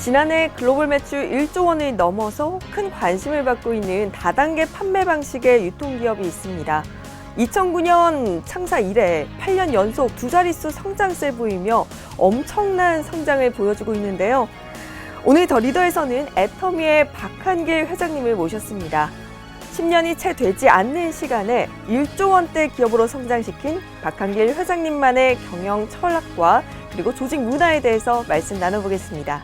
지난해 글로벌 매출 1조 원을 넘어서 큰 관심을 받고 있는 다단계 판매 방식의 유통기업이 있습니다. 2009년 창사 이래 8년 연속 두 자릿수 성장세를 보이며 엄청난 성장을 보여주고 있는데요. 오늘 더 리더에서는 애터미의 박한길 회장님을 모셨습니다. 10년이 채 되지 않는 시간에 1조 원대 기업으로 성장시킨 박한길 회장님만의 경영 철학과 그리고 조직 문화에 대해서 말씀 나눠보겠습니다.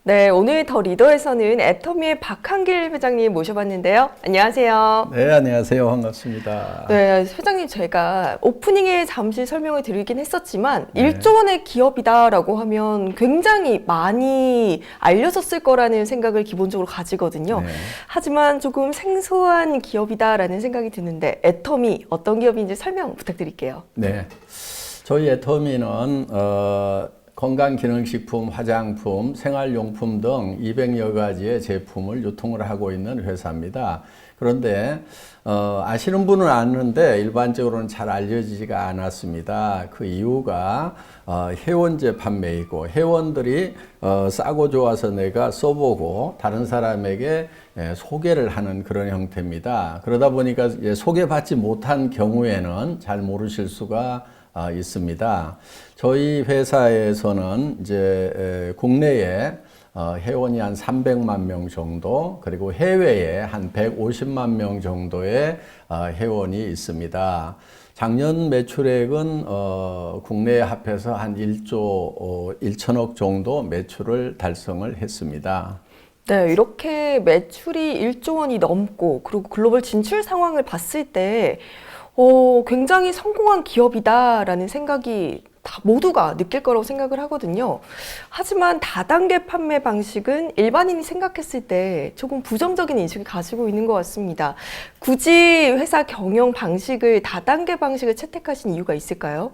네, 오늘 더 리더에서는 애터미의 박한길 회장님 모셔봤는데요. 안녕하세요. 네, 안녕하세요. 반갑습니다. 네, 회장님 제가 오프닝에 잠시 설명을 드리긴 했었지만 1조 원의 기업이다라고 하면 굉장히 많이 알려졌을 거라는 생각을 기본적으로 가지거든요. 네. 하지만 조금 생소한 기업이다라는 생각이 드는데 애터미 어떤 기업인지 설명 부탁드릴게요. 네, 저희 애터미는 건강기능식품, 화장품, 생활용품 등 200여 가지의 제품을 유통을 하고 있는 회사입니다. 그런데 아시는 분은 아는데 일반적으로는 잘 알려지지가 않았습니다. 그 이유가 회원제 판매이고 회원들이 싸고 좋아서 내가 써보고 다른 사람에게 소개를 하는 그런 형태입니다. 그러다 보니까 소개받지 못한 경우에는 잘 모르실 수가 있습니다. 저희 회사에서는 이제 국내에 회원이 한 300만 명 정도, 그리고 해외에 한 150만 명 정도의 회원이 있습니다. 작년 매출액은 국내에 합해서 한 1조 1천억 정도 매출을 달성을 했습니다. 네, 이렇게 매출이 1조 원이 넘고 그리고 글로벌 진출 상황을 봤을 때 굉장히 성공한 기업이다라는 생각이 다 모두가 느낄 거라고 생각을 하거든요. 하지만 다단계 판매 방식은 일반인이 생각했을 때 조금 부정적인 인식을 가지고 있는 것 같습니다. 굳이 회사 경영 방식을 다단계 방식을 채택하신 이유가 있을까요?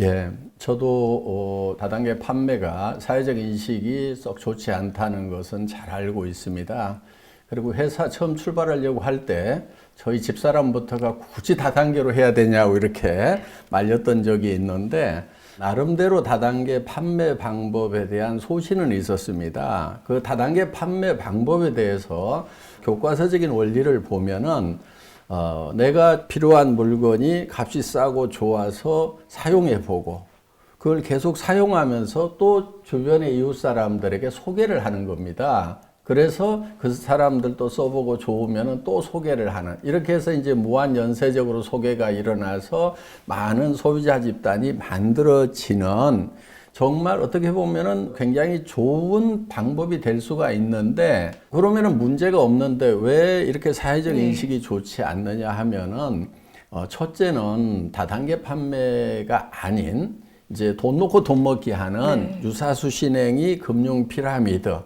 예, 저도 다단계 판매가 사회적 인식이 썩 좋지 않다는 것은 잘 알고 있습니다. 그리고 회사 처음 출발하려고 할 때 저희 집사람부터가 굳이 다단계로 해야 되냐고 이렇게 말렸던 적이 있는데 나름대로 다단계 판매 방법에 대한 소신은 있었습니다. 그 다단계 판매 방법에 대해서 교과서적인 원리를 보면은 내가 필요한 물건이 값이 싸고 좋아서 사용해 보고 그걸 계속 사용하면서 또 주변의 이웃 사람들에게 소개를 하는 겁니다. 그래서 그 사람들도 써보고 좋으면 또 소개를 하는, 이렇게 해서 이제 무한 연쇄적으로 소개가 일어나서 많은 소비자 집단이 만들어지는 정말 어떻게 보면은 굉장히 좋은 방법이 될 수가 있는데, 그러면은 문제가 없는데 왜 이렇게 사회적 인식이 좋지 않느냐 하면은 첫째는 다단계 판매가 아닌 이제 돈 놓고 돈 먹기 하는 유사수 신행이 금융 피라미드,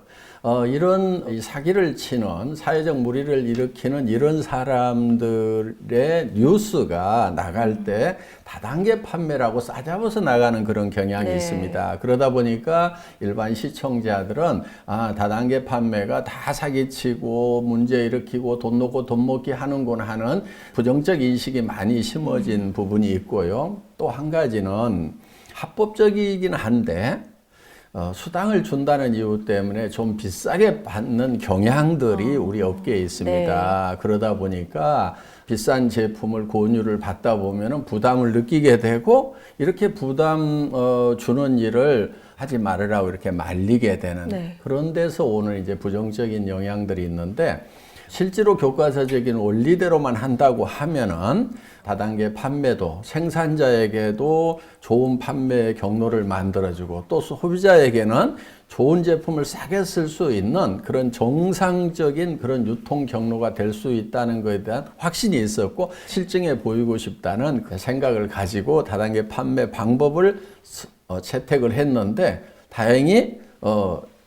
이런 사기를 치는 사회적 무리를 일으키는 이런 사람들의 뉴스가 나갈 때 다단계 판매라고 싸잡아서 나가는 그런 경향이 있습니다. 그러다 보니까 일반 시청자들은 다단계 판매가 다 사기치고 문제 일으키고 돈 놓고 돈 먹기 하는구나 하는 부정적 인식이 많이 심어진 부분이 있고요. 또 한 가지는 합법적이긴 한데 수당을 준다는 이유 때문에 좀 비싸게 받는 경향들이 우리 업계에 있습니다. 그러다 보니까 비싼 제품을 권유를 받다 보면 부담을 느끼게 되고 이렇게 부담 주는 일을 하지 말으라고 이렇게 말리게 되는 그런 데서 오는 이제 부정적인 영향들이 있는데, 실제로 교과서적인 원리대로만 한다고 하면은 다단계 판매도 생산자에게도 좋은 판매 경로를 만들어주고 또 소비자에게는 좋은 제품을 싸게 쓸 수 있는 그런 정상적인 그런 유통 경로가 될 수 있다는 것에 대한 확신이 있었고 실증해 보이고 싶다는 그 생각을 가지고 다단계 판매 방법을 채택을 했는데, 다행히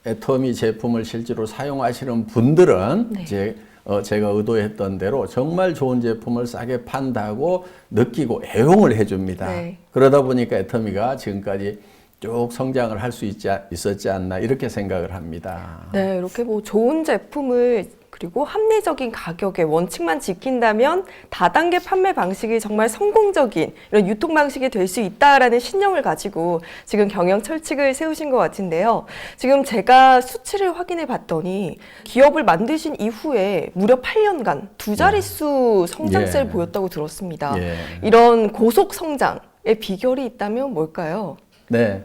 애터미 제품을 실제로 사용하시는 분들은 이제 제가 의도했던 대로 정말 좋은 제품을 싸게 판다고 느끼고 애용을 해줍니다. 그러다 보니까 애터미가 지금까지 쭉 성장을 할 수 있었지 않나 이렇게 생각을 합니다. 네, 이렇게 뭐 좋은 제품을 그리고 합리적인 가격의 원칙만 지킨다면 다단계 판매 방식이 정말 성공적인 이런 유통 방식이 될 수 있다라는 신념을 가지고 지금 경영 철칙을 세우신 것 같은데요. 지금 제가 수치를 확인해 봤더니 기업을 만드신 이후에 무려 8년간 두 자릿수 성장세를 예. 보였다고 들었습니다. 예. 이런 고속 성장의 비결이 있다면 뭘까요? 네.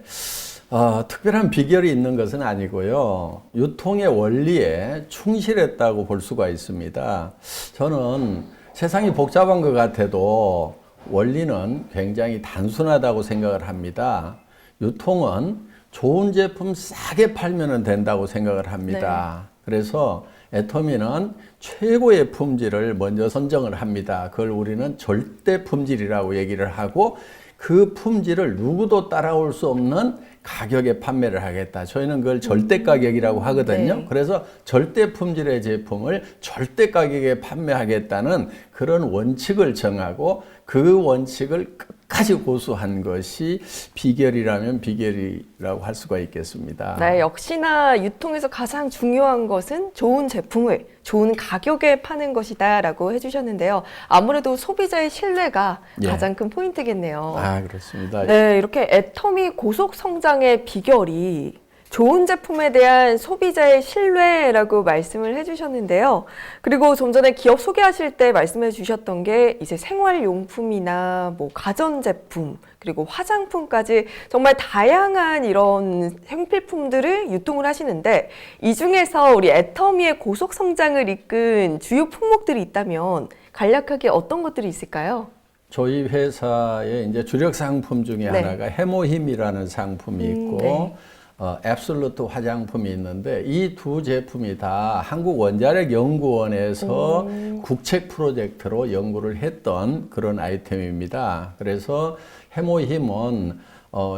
특별한 비결이 있는 것은 아니고요. 유통의 원리에 충실했다고 볼 수가 있습니다. 저는 세상이 복잡한 것 같아도 원리는 굉장히 단순하다고 생각을 합니다. 유통은 좋은 제품 싸게 팔면 된다고 생각을 합니다. 네. 그래서 애터미는 최고의 품질을 먼저 선정을 합니다. 그걸 우리는 절대 품질이라고 얘기를 하고 그 품질을 누구도 따라올 수 없는 가격에 판매를 하겠다. 저희는 그걸 절대 가격이라고 하거든요. 네. 그래서 절대 품질의 제품을 절대 가격에 판매하겠다는 그런 원칙을 정하고 그 원칙을 끝까지 고수한 것이 비결이라면 비결이라고 할 수가 있겠습니다. 네, 역시나 유통에서 가장 중요한 것은 좋은 제품을 좋은 가격에 파는 것이다라고 해주셨는데요. 아무래도 소비자의 신뢰가 예. 가장 큰 포인트겠네요. 그렇습니다. 네, 이렇게 애터미 고속 성장의 비결이 좋은 제품에 대한 소비자의 신뢰라고 말씀을 해주셨는데요. 그리고 좀 전에 기업 소개하실 때 말씀해 주셨던 게 이제 생활용품이나 뭐 가전제품 그리고 화장품까지 정말 다양한 이런 생필품들을 유통을 하시는데 이 중에서 우리 애터미의 고속 성장을 이끈 주요 품목들이 있다면 간략하게 어떤 것들이 있을까요? 저희 회사의 이제 주력 상품 중에 네. 하나가 해모힘이라는 상품이 있고 네. 앱솔루트 화장품이 있는데 이 두 제품이 다 한국원자력연구원에서 국책 프로젝트로 연구를 했던 그런 아이템입니다. 그래서 해모힘은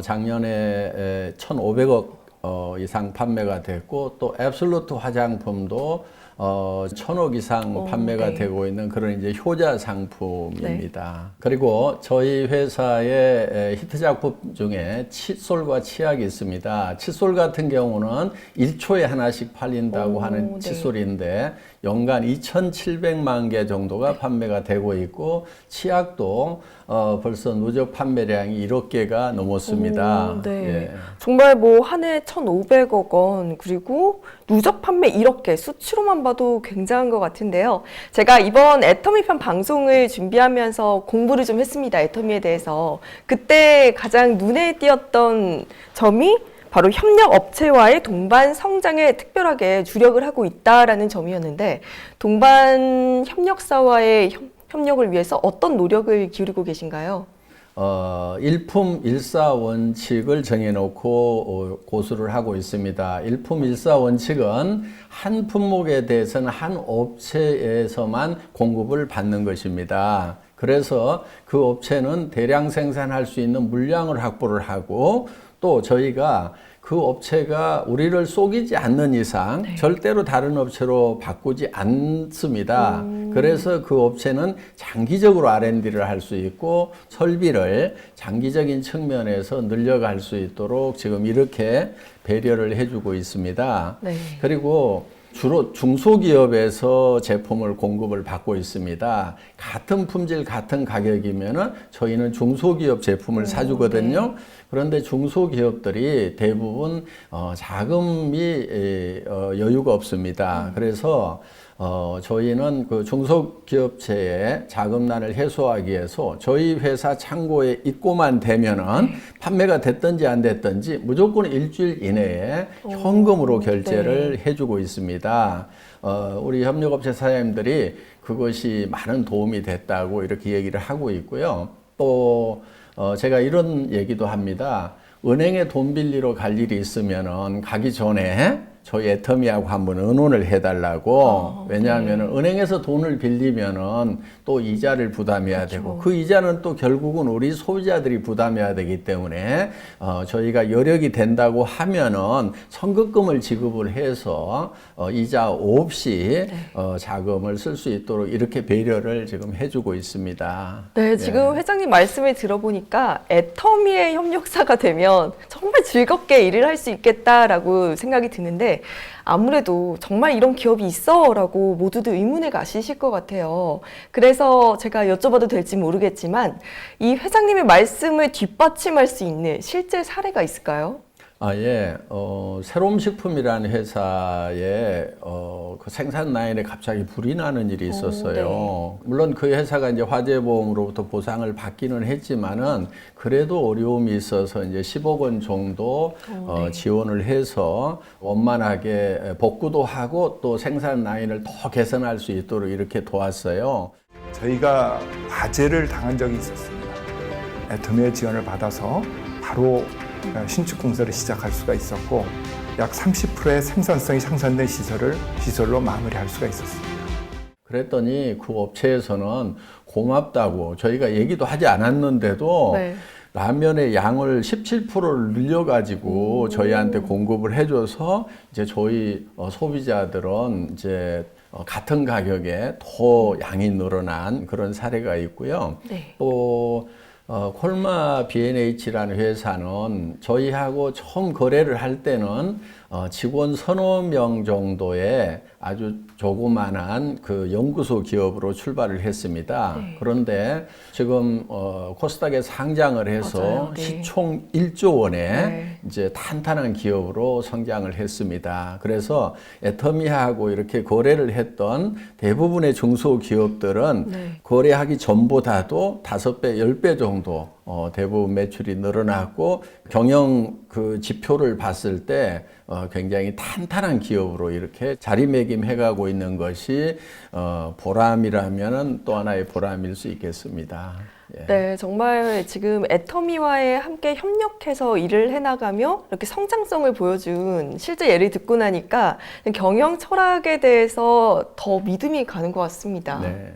작년에 1,500억 이상 판매가 됐고 또 앱솔루트 화장품도 1,000억 이상 판매가 네. 되고 있는 그런 이제 효자 상품입니다. 그리고 저희 회사의 히트 작품 중에 칫솔과 치약이 있습니다. 칫솔 같은 경우는 1초에 하나씩 팔린다고 하는 네. 칫솔인데 연간 2,700만 개 정도가 판매가 되고 있고 치약도 벌써 누적 판매량이 1억 개가 넘었습니다. 네. 예. 정말 뭐 한 해 1,500억 원 그리고 누적 판매 1억 개 수치로만 봐도 굉장한 것 같은데요. 제가 이번 애터미 편 방송을 준비하면서 공부를 좀 했습니다. 애터미에 대해서. 그때 가장 눈에 띄었던 점이 바로 협력 업체와의 동반 성장에 특별하게 주력을 하고 있다라는 점이었는데 동반 협력사와의 협력을 위해서 어떤 노력을 기울이고 계신가요? 일품 일사 원칙을 정해놓고 고수를 하고 있습니다. 일품 일사 원칙은 한 품목에 대해서는 한 업체에서만 공급을 받는 것입니다. 그래서 그 업체는 대량 생산할 수 있는 물량을 확보를 하고 또 저희가 그 업체가 우리를 속이지 않는 이상 절대로 다른 업체로 바꾸지 않습니다. 그래서 그 업체는 장기적으로 R&D를 할 수 있고 설비를 장기적인 측면에서 늘려갈 수 있도록 지금 이렇게 배려를 해주고 있습니다. 네. 그리고 주로 중소기업에서 제품을 공급을 받고 있습니다. 같은 품질, 같은 가격이면은 저희는 중소기업 제품을 사주거든요. 그런데 중소기업들이 대부분 자금이 여유가 없습니다. 그래서 저희는 그 중소기업체의 자금난을 해소하기 위해서 저희 회사 창고에 입고만 되면은 판매가 됐든지 안 됐든지 무조건 일주일 이내에 현금으로 결제를 해주고 있습니다. 우리 협력업체 사장님들이 그것이 많은 도움이 됐다고 이렇게 얘기를 하고 있고요. 또 제가 이런 얘기도 합니다. 은행에 돈 빌리러 갈 일이 있으면은 가기 전에 저희 애터미하고 한번 의논을 해달라고. 왜냐하면 은행에서 돈을 빌리면은 또 이자를 부담해야 되고 그 이자는 또 결국은 우리 소비자들이 부담해야 되기 때문에 저희가 여력이 된다고 하면은 선급금을 지급을 해서 이자 없이 자금을 쓸 수 있도록 이렇게 배려를 지금 해주고 있습니다. 네, 지금 회장님 말씀을 들어보니까 애터미의 협력사가 되면 정말 즐겁게 일을 할 수 있겠다라고 생각이 드는데 아무래도 정말 이런 기업이 있어라고 모두들 의문에 가시실 것 같아요. 그래서 제가 여쭤봐도 될지 모르겠지만 이 회장님의 말씀을 뒷받침할 수 있는 실제 사례가 있을까요? 예. 새롬식품이라는 회사에 그 생산 라인에 갑자기 불이 나는 일이 있었어요. 물론 그 회사가 이제 화재보험으로부터 보상을 받기는 했지만은 그래도 어려움이 있어서 이제 10억 원 정도 지원을 해서 원만하게 복구도 하고 또 생산 라인을 더 개선할 수 있도록 이렇게 도왔어요. 저희가 화재를 당한 적이 있었습니다. 애터미의 지원을 받아서 바로 신축 공사를 시작할 수가 있었고 약 30%의 생산성이 향상된 시설로 마무리할 수가 있었습니다. 그랬더니 그 업체에서는 고맙다고 저희가 얘기도 하지 않았는데도 라면의 양을 17%를 늘려가지고 저희한테 공급을 해줘서 이제 저희 소비자들은 이제 같은 가격에 더 양이 늘어난 그런 사례가 있고요. 또 콜마 B&H라는 회사는 저희하고 처음 거래를 할 때는 직원 서너 명 정도의 아주 조그만한 그 연구소 기업으로 출발을 했습니다. 그런데 지금 코스닥에 상장을 해서 시총 1조 원의 이제 탄탄한 기업으로 성장을 했습니다. 그래서 애터미하고 이렇게 거래를 했던 대부분의 중소기업들은 거래하기 전보다도 5배, 10배 정도 대부분 매출이 늘어났고 경영 그 지표를 봤을 때 굉장히 탄탄한 기업으로 이렇게 자리매김해가고 있는 것이 보람이라면 또 하나의 보람일 수 있겠습니다. 네, 정말 지금 애터미와의 함께 협력해서 일을 해나가며 이렇게 성장성을 보여준 실제 예를 듣고 나니까 경영 철학에 대해서 더 믿음이 가는 것 같습니다. 네.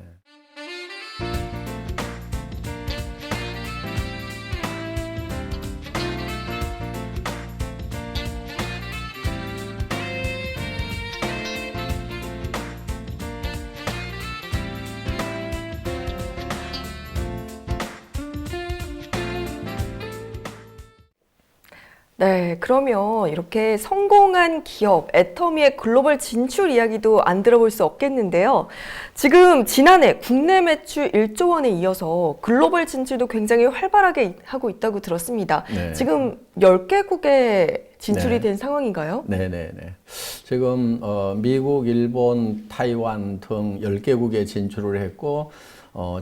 네, 그러면 이렇게 성공한 기업 애터미의 글로벌 진출 이야기도 안 들어볼 수 없겠는데요. 지금 지난해 국내 매출 1조 원에 이어서 글로벌 진출도 굉장히 활발하게 하고 있다고 들었습니다. 지금 10개국에 진출이 된 상황인가요? 네네네. 지금 미국, 일본, 타이완 등 10개국에 진출을 했고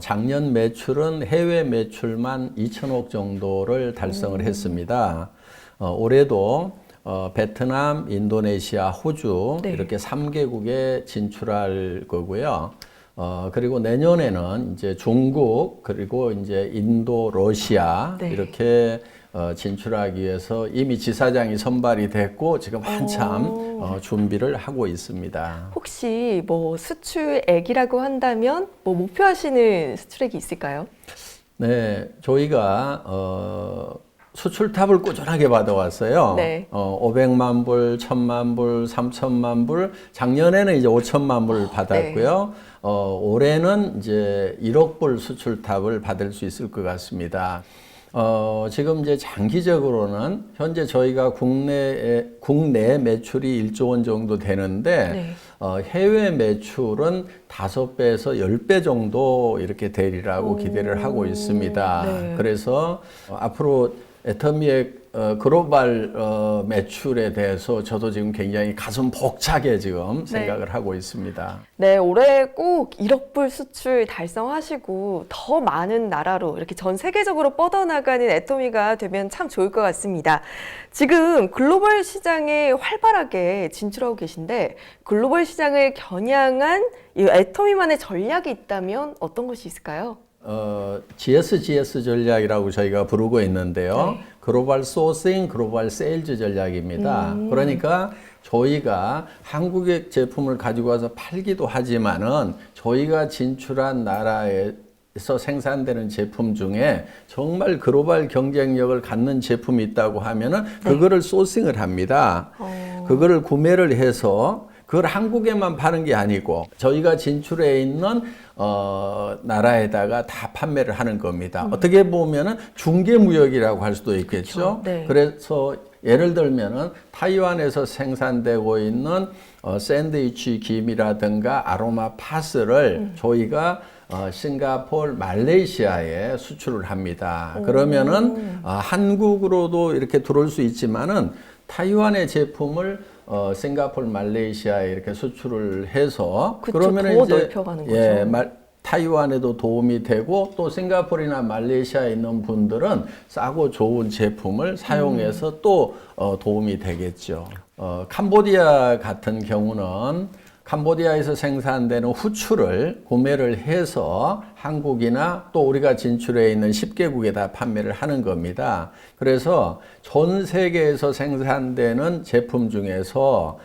작년 매출은 해외 매출만 2천억 정도를 달성을 했습니다. 올해도 베트남, 인도네시아, 호주 이렇게 3개국에 진출할 거고요. 그리고 내년에는 이제 중국 그리고 이제 인도, 러시아 이렇게 진출하기 위해서 이미 지사장이 선발이 됐고 지금 한참 준비를 하고 있습니다. 혹시 뭐 수출액이라고 한다면 뭐 목표하시는 수출액이 있을까요? 네, 저희가 수출탑을 꾸준하게 받아왔어요. 500만 불, 1000만 불, 3000만 불, 작년에는 이제 5천만 불 받았고요. 올해는 이제 1억 불 수출탑을 받을 수 있을 것 같습니다. 지금 이제 장기적으로는 현재 저희가 국내 매출이 1조 원 정도 되는데 해외 매출은 5배에서 10배 정도 이렇게 되리라고 기대를 하고 있습니다. 그래서 앞으로 애터미의 글로벌 매출에 대해서 저도 지금 굉장히 가슴 벅차게 지금 생각을 하고 있습니다. 네, 올해 꼭 1억 불 수출 달성하시고 더 많은 나라로 이렇게 전 세계적으로 뻗어나가는 애터미가 되면 참 좋을 것 같습니다. 지금 글로벌 시장에 활발하게 진출하고 계신데 글로벌 시장을 겨냥한 이 애터미만의 전략이 있다면 어떤 것이 있을까요? GSGS 전략이라고 저희가 부르고 있는데요. 글로벌 소싱, 글로벌 세일즈 전략입니다. 그러니까 저희가 한국의 제품을 가지고 와서 팔기도 하지만은 저희가 진출한 나라에서 생산되는 제품 중에 정말 글로벌 경쟁력을 갖는 제품이 있다고 하면은 그거를 소싱을 합니다. 그거를 구매를 해서 그걸 한국에만 파는 게 아니고 저희가 진출해 있는 나라에다가 다 판매를 하는 겁니다. 어떻게 보면은 중개무역이라고 할 수도 있겠죠. 그렇죠. 네. 그래서 예를 들면은 타이완에서 생산되고 있는 샌드위치 김이라든가 아로마 파스를 저희가 싱가포르, 말레이시아에 수출을 합니다. 그러면은 한국으로도 이렇게 들어올 수 있지만은 타이완의 제품을 싱가포르, 말레이시아에 이렇게 수출을 해서 그쵸, 그러면은 더 이제 넓혀가는 거죠. 예, 타이완에도 도움이 되고 또 싱가포르나 말레이시아에 있는 분들은 싸고 좋은 제품을 사용해서 또 도움이 되겠죠. 캄보디아 같은 경우는 캄보디아에서 생산되는 후추를 구매를 해서 한국이나 또 우리가 진출해 있는 10개국에 다 판매를 하는 겁니다. 그래서 전 세계에서 생산되는 제품 중에서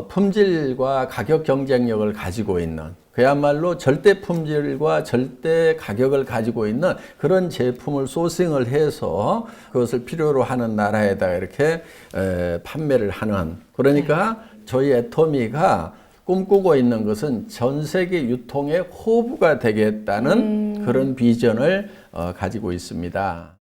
품질과 가격 경쟁력을 가지고 있는 그야말로 절대 품질과 절대 가격을 가지고 있는 그런 제품을 소싱을 해서 그것을 필요로 하는 나라에다가 이렇게 판매를 하는 그러니까 저희 애터미가 꿈꾸고 있는 것은 전 세계 유통의 호부가 되겠다는 그런 비전을 가지고 있습니다.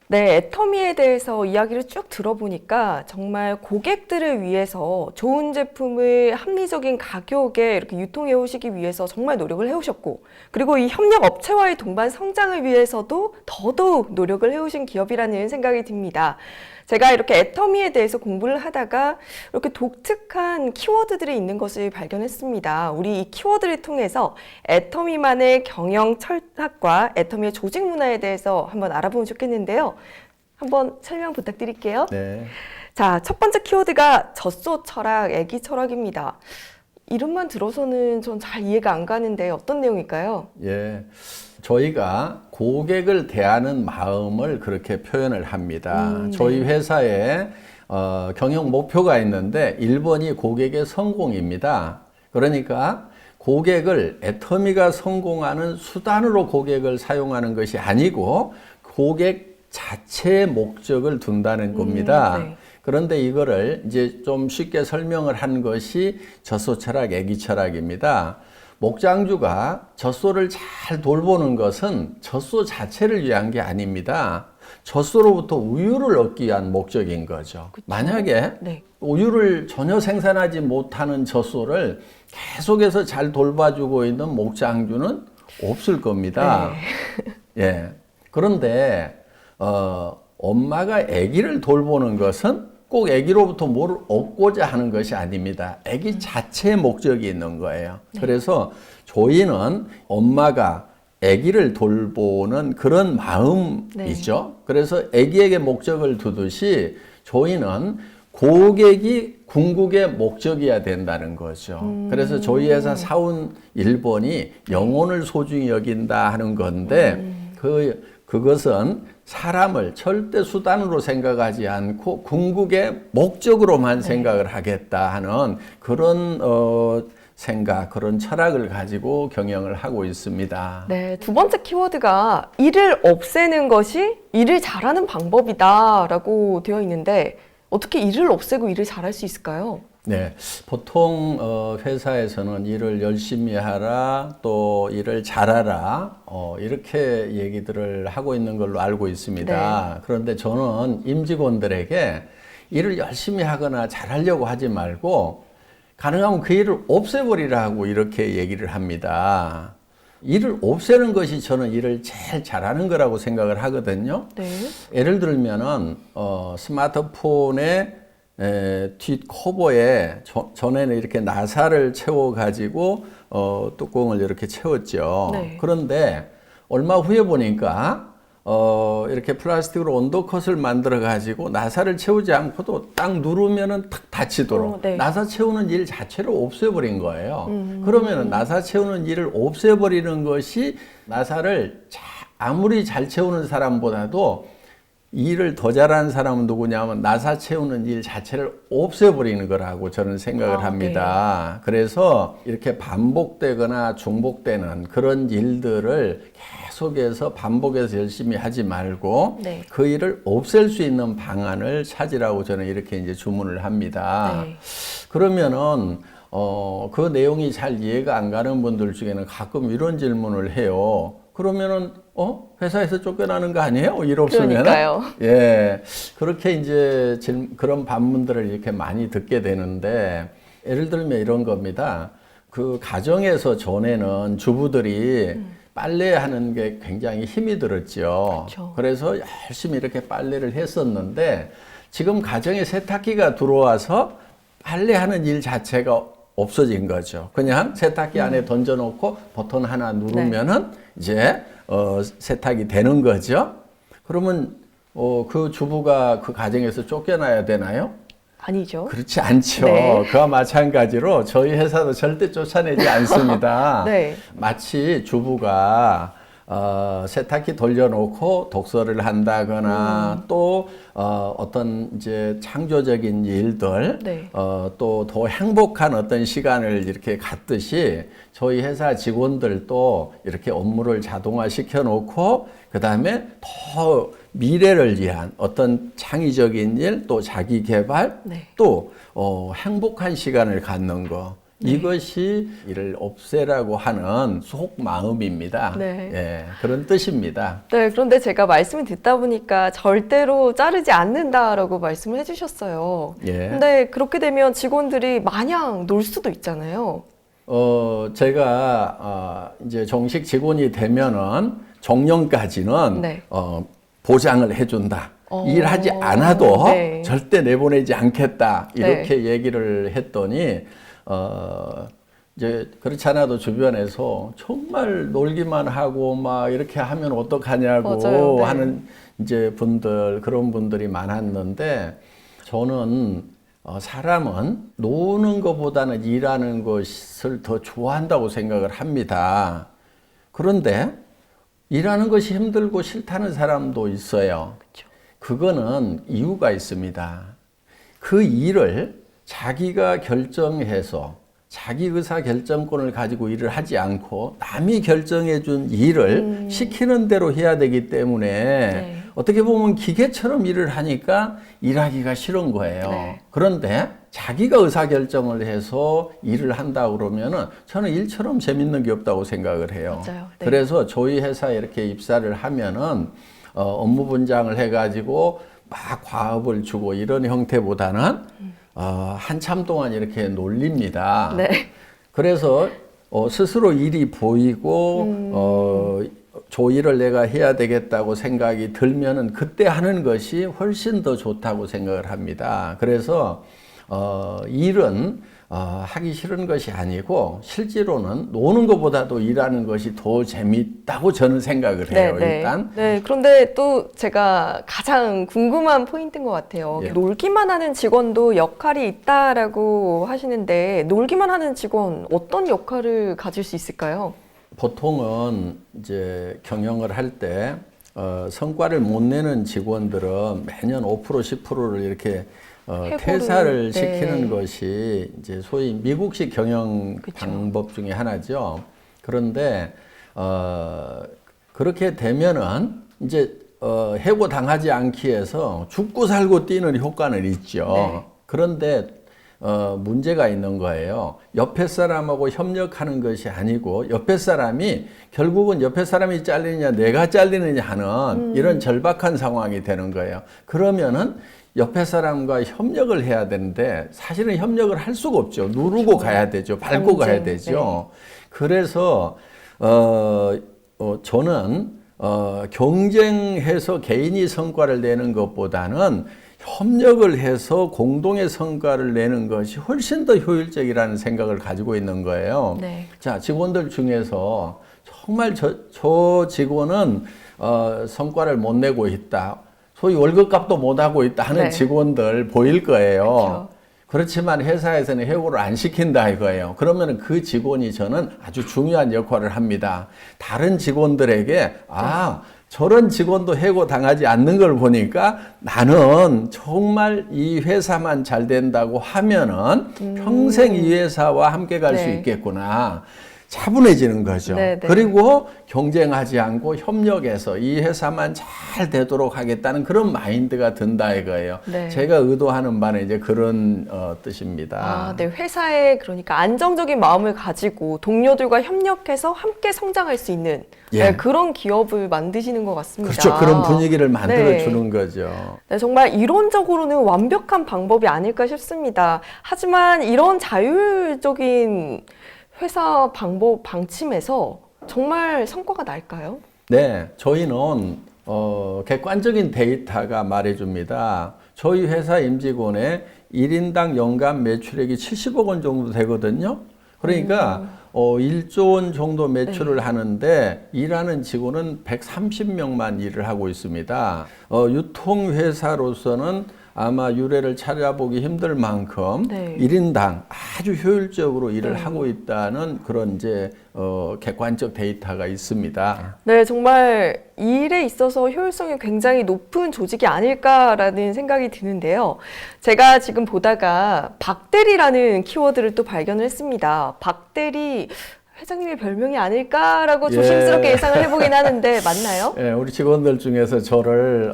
네, 애터미에 대해서 이야기를 쭉 들어보니까 정말 고객들을 위해서 좋은 제품을 합리적인 가격에 이렇게 유통해 오시기 위해서 정말 노력을 해오셨고, 그리고 이 협력 업체와의 동반 성장을 위해서도 더더욱 노력을 해오신 기업이라는 생각이 듭니다. 제가 이렇게 애터미에 대해서 공부를 하다가 이렇게 독특한 키워드들이 있는 것을 발견했습니다. 우리 이 키워드를 통해서 애터미만의 경영 철학과 애터미의 조직 문화에 대해서 한번 알아보면 좋겠는데요. 한번 설명 부탁드릴게요. 네. 자, 첫 번째 키워드가 젖소 철학, 애기 철학입니다. 이름만 들어서는 전 잘 이해가 안 가는데 어떤 내용일까요? 예. 저희가 고객을 대하는 마음을 그렇게 표현을 합니다. 저희 회사에 경영 목표가 있는데 1번이 고객의 성공입니다. 그러니까 고객을 애터미가 성공하는 수단으로 고객을 사용하는 것이 아니고 고객 자체의 목적을 둔다는 겁니다. 네. 그런데 이거를 이제 좀 쉽게 설명을 한 것이 젖소 철학, 애기 철학입니다. 목장주가 젖소를 잘 돌보는 것은 젖소 자체를 위한 게 아닙니다. 젖소로부터 우유를 얻기 위한 목적인 거죠. 그쵸? 만약에 네. 우유를 전혀 생산하지 못하는 젖소를 계속해서 잘 돌봐주고 있는 목장주는 없을 겁니다. 예. 그런데 엄마가 아기를 돌보는 것은 꼭 아기로부터 뭘 얻고자 하는 것이 아닙니다. 아기 자체의 목적이 있는 거예요. 그래서 저희는 엄마가 아기를 돌보는 그런 마음이죠. 그래서 아기에게 목적을 두듯이 저희는 고객이 궁극의 목적이어야 된다는 거죠. 그래서 저희 회사 사원 1번이 영혼을 소중히 여긴다 하는 건데 그것은 사람을 절대 수단으로 생각하지 않고 궁극의 목적으로만 생각을 하겠다 하는 그런 생각, 그런 철학을 가지고 경영을 하고 있습니다. 네, 두 번째 키워드가 일을 없애는 것이 일을 잘하는 방법이다라고 되어 있는데 어떻게 일을 없애고 일을 잘할 수 있을까요? 네, 보통 회사에서는 일을 열심히 하라, 또 일을 잘하라 이렇게 얘기들을 하고 있는 걸로 알고 있습니다. 네. 그런데 저는 임직원들에게 일을 열심히 하거나 잘하려고 하지 말고 가능하면 그 일을 없애버리라고 이렇게 얘기를 합니다. 일을 없애는 것이 저는 일을 제일 잘하는 거라고 생각을 하거든요. 네. 예를 들면은 스마트폰에 뒷 커버에 전에는 이렇게 나사를 채워가지고 뚜껑을 이렇게 채웠죠. 네. 그런데 얼마 후에 보니까 이렇게 플라스틱으로 언더컷을 만들어 가지고 나사를 채우지 않고도 딱 누르면은 탁 닫히도록 네. 나사 채우는 일 자체를 없애버린 거예요. 그러면은 나사 채우는 일을 없애버리는 것이 나사를 아무리 잘 채우는 사람보다도 일을 더 잘하는 사람은 누구냐면 나사 채우는 일 자체를 없애버리는 거라고 저는 생각을 합니다. 그래서 이렇게 반복되거나 중복되는 그런 일들을 계속해서 반복해서 열심히 하지 말고 네. 그 일을 없앨 수 있는 방안을 찾으라고 저는 이렇게 이제 주문을 합니다. 네. 그러면은 그 내용이 잘 이해가 안 가는 분들 중에는 가끔 이런 질문을 해요. 그러면은 회사에서 쫓겨나는 거 아니에요? 일 없으면? 그러니까요. 예, 그렇게 이제 그런 반문들을 이렇게 많이 듣게 되는데 예를 들면 이런 겁니다. 그 가정에서 전에는 주부들이 빨래하는 게 굉장히 힘이 들었죠. 그렇죠. 그래서 열심히 이렇게 빨래를 했었는데 지금 가정에 세탁기가 들어와서 빨래하는 일 자체가 없어진 거죠. 그냥 세탁기 안에 던져놓고 버튼 하나 누르면은 이제 세탁이 되는 거죠. 그러면 그 주부가 그 가정에서 쫓겨나야 되나요? 아니죠. 그렇지 않죠. 네. 그와 마찬가지로 저희 회사도 절대 쫓아내지 않습니다. 네. 마치 주부가 세탁기 돌려놓고 독서를 한다거나 또 어떤 이제 창조적인 일들 네. 또 더 행복한 어떤 시간을 이렇게 갖듯이 저희 회사 직원들도 이렇게 업무를 자동화 시켜 놓고 그 다음에 더 미래를 위한 어떤 창의적인 일 또 자기 개발 네. 또 행복한 시간을 갖는 거 이것이 이를 없애라고 하는 속마음입니다. 네. 예, 그런 뜻입니다. 네, 그런데 제가 말씀을 듣다 보니까 절대로 자르지 않는다라고 말씀을 해주셨어요. 예. 근데 그렇게 되면 직원들이 마냥 놀 수도 있잖아요. 제가 이제 정식 직원이 되면은 정년까지는 네. 보장을 해준다. 일하지 않아도 네. 절대 내보내지 않겠다. 이렇게 네. 얘기를 했더니 이제 그렇지 않아도 주변에서 정말 놀기만 하고 막 이렇게 하면 어떡하냐고 맞아요. 네. 하는 이제 그런 분들이 많았는데 저는 사람은 노는 것보다는 일하는 것을 더 좋아한다고 생각을 합니다. 그런데 일하는 것이 힘들고 싫다는 사람도 있어요. 그렇죠. 그거는 이유가 있습니다. 그 일을 자기가 결정해서 자기 의사 결정권을 가지고 일을 하지 않고 남이 결정해 준 일을 시키는 대로 해야 되기 때문에 네. 어떻게 보면 기계처럼 일을 하니까 일하기가 싫은 거예요. 네. 그런데 자기가 의사 결정을 해서 일을 한다 그러면은 저는 일처럼 재밌는 게 없다고 생각을 해요. 맞아요. 네. 그래서 저희 회사에 이렇게 입사를 하면은 업무 분장을 해가지고 막 과업을 주고 이런 형태보다는 한참 동안 이렇게 놀립니다. 네. 그래서 스스로 일이 보이고 저 일을 내가 해야 되겠다고 생각이 들면은 그때 하는 것이 훨씬 더 좋다고 생각을 합니다. 그래서 일은 하기 싫은 것이 아니고 실제로는 노는 것보다도 일하는 것이 더 재밌다고 저는 생각을 해요. 네, 일단. 네, 그런데 또 제가 가장 궁금한 포인트인 것 같아요. 예. 놀기만 하는 직원도 역할이 있다라고 하시는데 놀기만 하는 직원 어떤 역할을 가질 수 있을까요? 보통은 이제 경영을 할 때 성과를 못 내는 직원들은 매년 5% 10%를 이렇게 퇴사를 네. 시키는 것이 이제 소위 미국식 경영 그쵸. 방법 중에 하나죠. 그런데 그렇게 되면은 이제 해고 당하지 않기 위해서 죽고 살고 뛰는 효과는 있죠. 네. 그런데 문제가 있는 거예요. 옆에 사람하고 협력하는 것이 아니고 옆에 사람이 결국은 옆에 사람이 잘리느냐 내가 잘리느냐 하는 이런 절박한 상황이 되는 거예요. 그러면은 옆에 사람과 협력을 해야 되는데 사실은 협력을 할 수가 없죠. 누르고 가야 되죠. 밟고 가야 되죠. 그래서 저는 경쟁해서 개인이 성과를 내는 것보다는 협력을 해서 공동의 성과를 내는 것이 훨씬 더 효율적이라는 생각을 가지고 있는 거예요. 네. 자, 직원들 중에서 정말 저 직원은 성과를 못 내고 있다. 소위 월급값도 못 하고 있다 하는 네. 직원들 보일 거예요. 그렇죠. 그렇지만 회사에서는 해고를 안 시킨다 이거예요. 그러면 그 직원이 저는 아주 중요한 역할을 합니다. 다른 직원들에게 저런 직원도 해고 당하지 않는 걸 보니까 나는 정말 이 회사만 잘 된다고 하면은 평생 이 회사와 함께 갈 수 네. 있겠구나. 차분해지는 거죠. 네, 네. 그리고 경쟁하지 않고 협력해서 이 회사만 잘 되도록 하겠다는 그런 마인드가 든다 이거예요. 네. 제가 의도하는 바는 이제 그런 뜻입니다. 네. 회사에 그러니까 안정적인 마음을 가지고 동료들과 협력해서 함께 성장할 수 있는 예. 네, 그런 기업을 만드시는 것 같습니다. 그렇죠. 그런 분위기를 만들어 네. 주는 거죠. 네, 정말 이론적으로는 완벽한 방법이 아닐까 싶습니다. 하지만 이런 자율적인 회사 방법 방침에서 정말 성과가 날까요? 네, 저희는 객관적인 데이터가 말해줍니다. 저희 회사 임직원의 1인당 연간 매출액이 70억 원 정도 되거든요. 그러니까 1조 원 정도 매출을 하는데 일하는 직원은 130명만 일을 하고 있습니다. 유통회사로서는 아마 유례를 찾아보기 힘들 만큼 네. 1인당 아주 효율적으로 일을 하고 있다는 그런 이제 객관적 데이터가 있습니다. 네, 정말 일에 있어서 효율성이 굉장히 높은 조직이 아닐까라는 생각이 드는데요. 제가 지금 보다가 박대리라는 키워드를 또 발견을 했습니다. 박대리 회장님의 별명이 아닐까라고 조심스럽게 예상을 해보긴 하는데 맞나요? 예, 우리 직원들 중에서 저를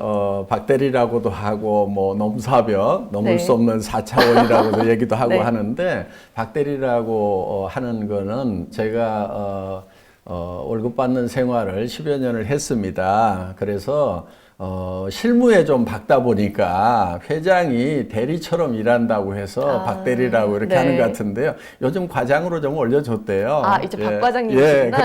박대리라고도 하고 뭐 넘사벽, 넘을 네. 수 없는 4차원이라고도 얘기도 하고 네. 하는데 박대리라고 하는 거는 제가 월급 받는 생활을 10여 년을 했습니다. 그래서 실무에 좀 박다 보니까 회장이 대리처럼 일한다고 해서 박대리라고 이렇게 네. 하는 것 같은데요. 요즘 과장으로 좀 올려줬대요. 이제 예. 박 과장님이시구나.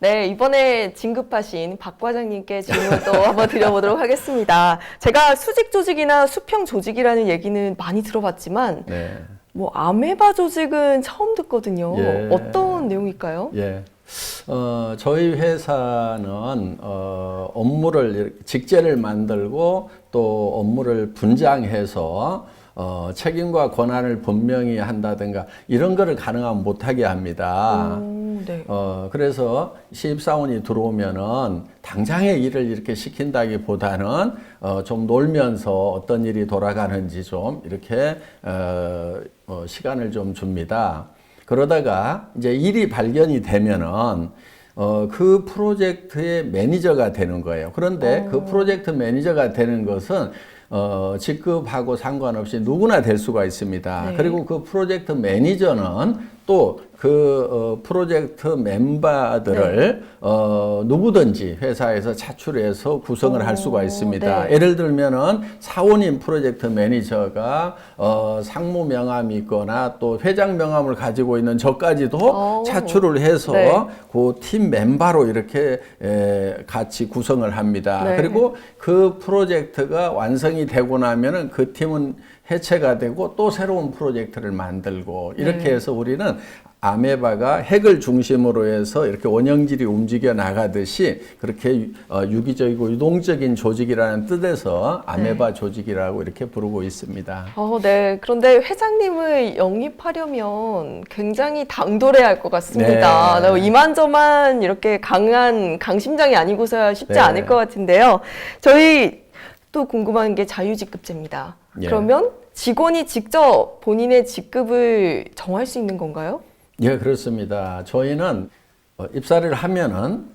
네, 이번에 진급하신 박 과장님께 질문 또 한번 드려보도록 하겠습니다. 제가 수직 조직이나 수평 조직이라는 얘기는 많이 들어봤지만 네. 뭐 아메바 조직은 처음 듣거든요. 예. 어떤 내용일까요? 예. 저희 회사는 업무를 직제를 만들고 또 업무를 분장해서 책임과 권한을 분명히 한다든가 이런 거를 가능하면 못하게 합니다. 네. 그래서 신입사원이 들어오면은 당장의 일을 이렇게 시킨다기보다는 좀 놀면서 어떤 일이 돌아가는지 좀 이렇게 시간을 좀 줍니다. 그러다가 이제 일이 발견이 되면은 그 프로젝트의 매니저가 되는 거예요. 그런데 그 프로젝트 매니저가 되는 것은 직급하고 상관없이 누구나 될 수가 있습니다. 네. 그리고 그 프로젝트 매니저는 또 그 프로젝트 멤버들을 누구든지 회사에서 차출해서 구성을 할 수가 있습니다. 네. 예를 들면은 사원인 프로젝트 매니저가 상무 명함이 있거나 또 회장 명함을 가지고 있는 저까지도 차출을 해서 네. 그 팀 멤버로 이렇게 같이 구성을 합니다. 네. 그리고 그 프로젝트가 완성이 되고 나면은 그 팀은 해체가 되고 또 새로운 프로젝트를 만들고 이렇게 해서 우리는 아메바가 핵을 중심으로 해서 이렇게 원형질이 움직여 나가듯이 그렇게 유기적이고 유동적인 조직이라는 뜻에서 아메바 조직이라고 이렇게 부르고 있습니다. 네. 그런데 회장님을 영입하려면 굉장히 당돌해야 할 것 같습니다. 네. 이만저만 이렇게 강한 강심장이 아니고서야 쉽지 네. 않을 것 같은데요. 저희 또 궁금한 게 자유직급제입니다. 예. 그러면 직원이 직접 본인의 직급을 정할 수 있는 건가요? 예, 그렇습니다. 저희는 입사를 하면은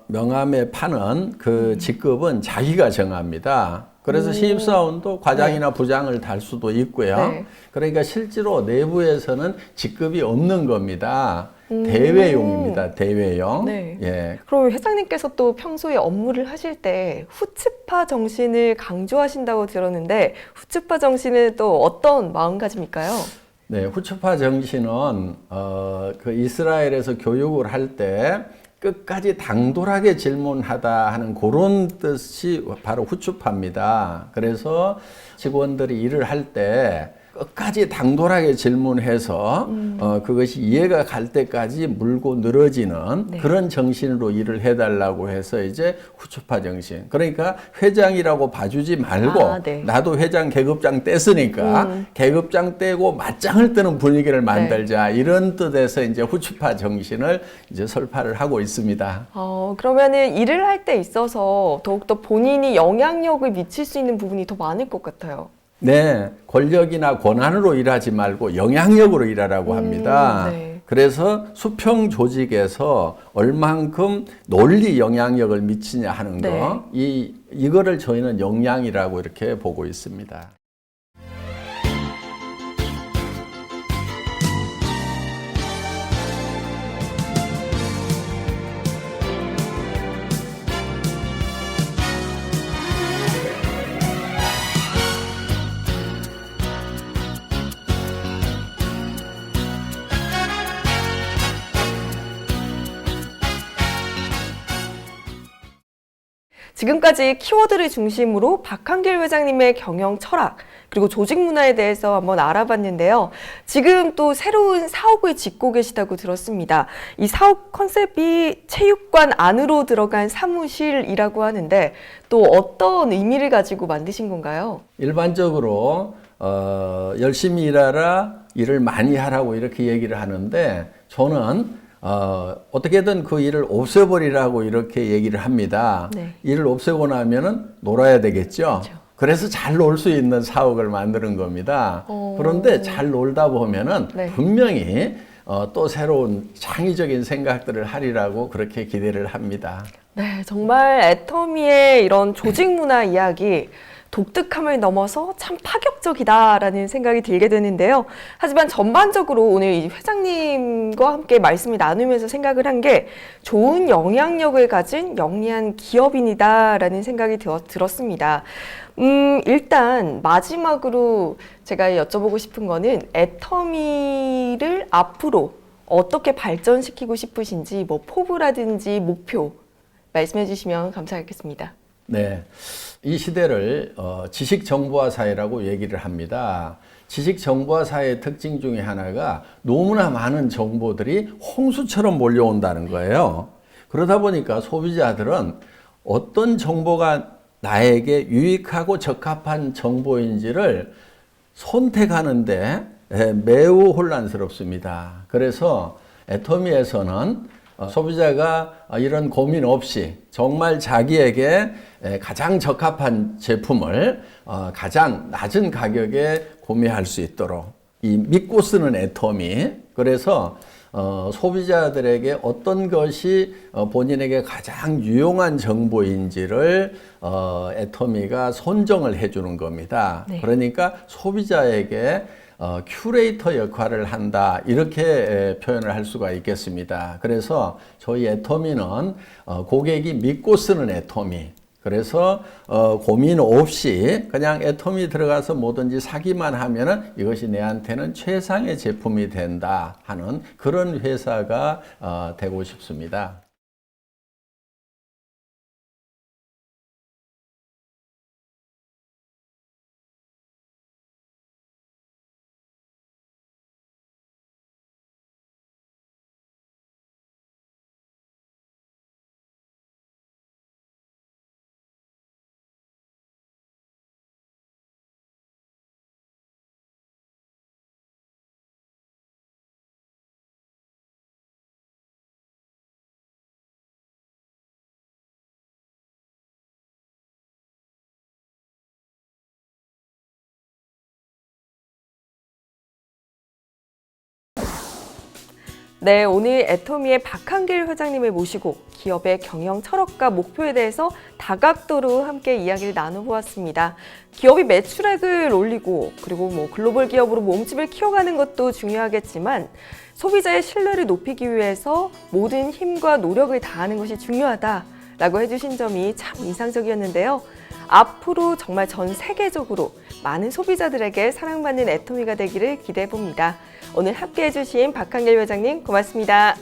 명함에 파는 그 직급은 자기가 정합니다. 그래서 신입사원도 과장이나 부장을 달 수도 있고요. 네. 그러니까 실제로 내부에서는 직급이 없는 겁니다. 대외용입니다. 대외용. 네. 예. 그럼 회장님께서 또 평소에 업무를 하실 때 후츠파 정신을 강조하신다고 들었는데 후츠파 정신은 또 어떤 마음가짐일까요? 네, 후츠파 정신은 그 이스라엘에서 교육을 할 때 끝까지 당돌하게 질문하다 하는 그런 뜻이 바로 후추파입니다. 그래서 직원들이 일을 할 때 끝까지 당돌하게 질문해서 그것이 이해가 갈 때까지 물고 늘어지는 네. 그런 정신으로 일을 해달라고 해서 이제 후추파 정신. 그러니까 회장이라고 봐주지 말고 네. 나도 회장 계급장 뗐으니까 계급장 떼고 맞짱을 뜨는 분위기를 만들자 이런 뜻에서 이제 후추파 정신을 이제 설파를 하고 있습니다. 그러면은 일을 할 때 있어서 더욱더 본인이 영향력을 미칠 수 있는 부분이 더 많을 것 같아요. 네, 권력이나 권한으로 일하지 말고 영향력으로 일하라고 합니다. 네. 그래서 수평 조직에서 얼만큼 논리 영향력을 미치냐 하는 거, 이거를 저희는 역량이라고 이렇게 보고 있습니다. 지금까지 키워드를 중심으로 박한길 회장님의 경영 철학 그리고 조직 문화에 대해서 한번 알아봤는데요. 지금 또 새로운 사옥을 짓고 계시다고 들었습니다. 이 사옥 컨셉이 체육관 안으로 들어간 사무실이라고 하는데 또 어떤 의미를 가지고 만드신 건가요? 일반적으로 열심히 일하라, 일을 많이 하라고 이렇게 얘기를 하는데 저는 어떻게든 그 일을 없애버리라고 이렇게 얘기를 합니다. 네. 일을 없애고 나면은 놀아야 되겠죠. 그렇죠. 그래서 잘 놀 수 있는 사옥을 만드는 겁니다. 그런데 잘 놀다 보면은 분명히 또 새로운 창의적인 생각들을 하리라고 그렇게 기대를 합니다. 네, 정말 애터미의 이런 조직 문화 이야기 독특함을 넘어서 참 파격적이다라는 생각이 들게 되는데요. 하지만 전반적으로 오늘 이 회장님과 함께 말씀을 나누면서 생각을 한 게 좋은 영향력을 가진 영리한 기업인이다라는 생각이 들었습니다. 일단 마지막으로 제가 여쭤보고 싶은 거는 애터미를 앞으로 어떻게 발전시키고 싶으신지 뭐 포부라든지 목표 말씀해 주시면 감사하겠습니다. 네. 이 시대를 지식정보화 사회라고 얘기를 합니다. 지식정보화 사회의 특징 중에 하나가 너무나 많은 정보들이 홍수처럼 몰려온다는 거예요. 그러다 보니까 소비자들은 어떤 정보가 나에게 유익하고 적합한 정보인지를 선택하는데 매우 혼란스럽습니다. 그래서 애터미에서는 소비자가 이런 고민 없이 정말 자기에게 가장 적합한 제품을 가장 낮은 가격에 구매할 수 있도록 이 믿고 쓰는 애터미, 그래서 소비자들에게 어떤 것이 본인에게 가장 유용한 정보인지를 애터미가 선정을 해주는 겁니다. 네. 그러니까 소비자에게 큐레이터 역할을 한다, 이렇게 표현을 할 수가 있겠습니다. 그래서 저희 애터미는 고객이 믿고 쓰는 애터미, 그래서 고민 없이 그냥 애터미 들어가서 뭐든지 사기만 하면은 이것이 내한테는 최상의 제품이 된다 하는 그런 회사가 되고 싶습니다. 네, 오늘 애터미의 박한길 회장님을 모시고 기업의 경영 철학과 목표에 대해서 다각도로 함께 이야기를 나눠보았습니다. 기업이 매출액을 올리고 그리고 뭐 글로벌 기업으로 몸집을 키워가는 것도 중요하겠지만 소비자의 신뢰를 높이기 위해서 모든 힘과 노력을 다하는 것이 중요하다라고 해주신 점이 참 인상적이었는데요. 앞으로 정말 전 세계적으로 많은 소비자들에게 사랑받는 애터미가 되기를 기대해봅니다. 오늘 함께해 주신 박한길 회장님 고맙습니다.